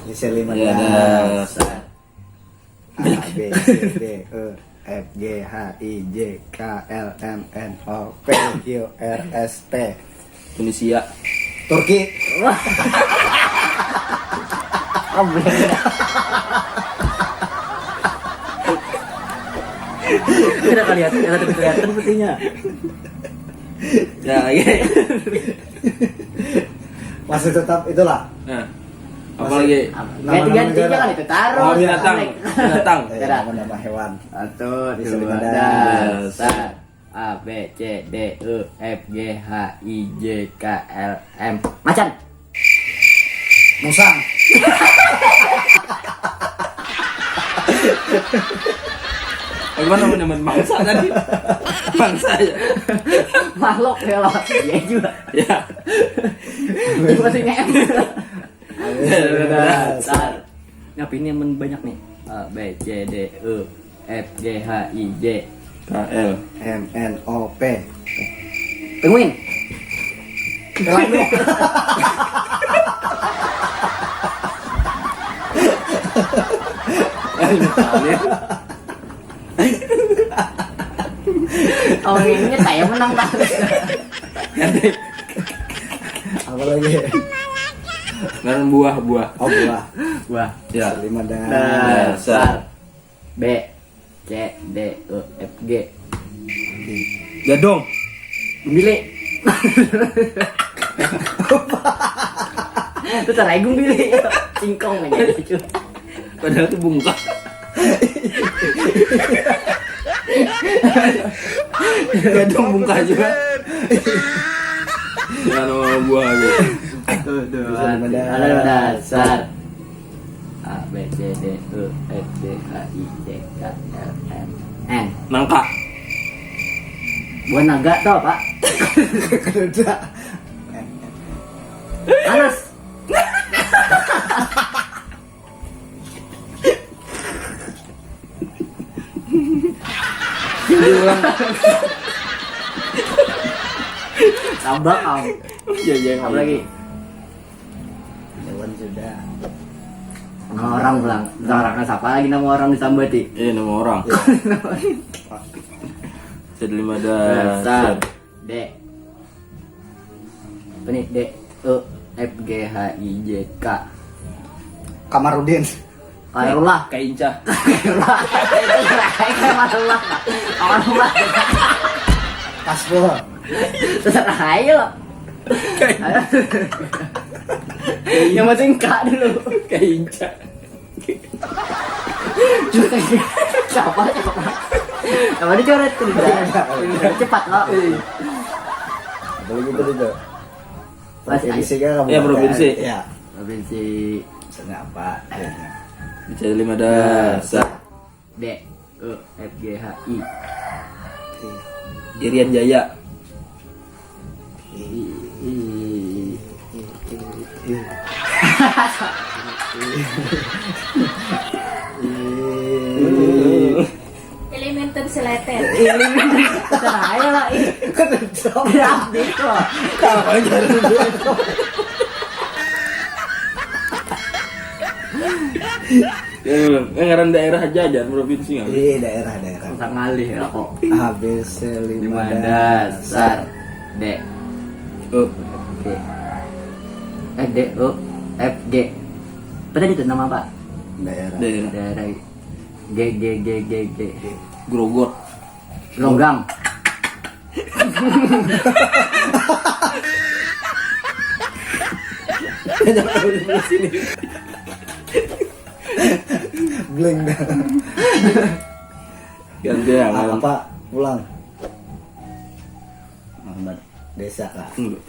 Inisial 5 Ya, dasar. A B C D E F G H I J K L M N O P Q R S T. Tunisia. Turki. Tidak kelihatan putihnya. Ya, oke. Masih tetap itulah. Nah, apa lagi? Ganti-ganti jangan itu taruh. Oh, binatang. Binatang. Nama hewan. Satu, Inisial dua, 5 dasar. A B C D E F G H I J K L M. Macan. Musang. Bagaimana namanya bangsa tadi? Bangsa ya. Makhluk ya loh. Iya juga. Ya. Itu masih nge-M. Dasar. Ngapain yang banyak nih? A B C D E F G H I J K L M N O P. Penguin. Kelangu. Oh ini saya menang terus. Apa lagi? Sekarang buah. Oh buah. Wah. Ya. 5 Dasar. B C D E F G. Jadong. Bilik. Itu tarai bilik. Singkong aja lucu. Padahal itu bungkak. Jadong bungkak juga. Jangan nama buah gitu. Ada dasar. A B C D E F G H I J K L M N. Nangka. Buah naga tau pak? Kuda. Anas. Diulang. Tabak am. Jangan Apa lagi? Hewan sudah. Nama orang pulang. Orang siapa lagi nama orang disambati? Nama orang. Jadi 5 dasar. D. Apa nih? D E F G H I J K. Kamarudin. Kairullah. Kainca. Kairullah. Kairullah. Kairullah. Kasbo. Terserah aja loh. Yang penting kak dulu. Kainca. Siapa? Apa dicoret tuh? Cepat loh. Apa lagi tadi tuh? Provinsi kan kamu? Ya, provinsi. Ya. Provinsi Misalnya apa? Bisa 5 dasar. D E F G H I. Irian Jaya. Elementor seleter. Terserah aja lah. Tidak update kok. Ngaran daerah aja provinsi nggak? Iya daerah. Usah ngalih ya kok. A B C 5 5 dasar. dasar. D Oh, G D E F G. Apa tadi itu nama apa? Daerah. daerah. Daerah G. Grogol. Longgang. Bling dah. Gantian. Apa? Pulang. Muhammad Desa lah. Enggak.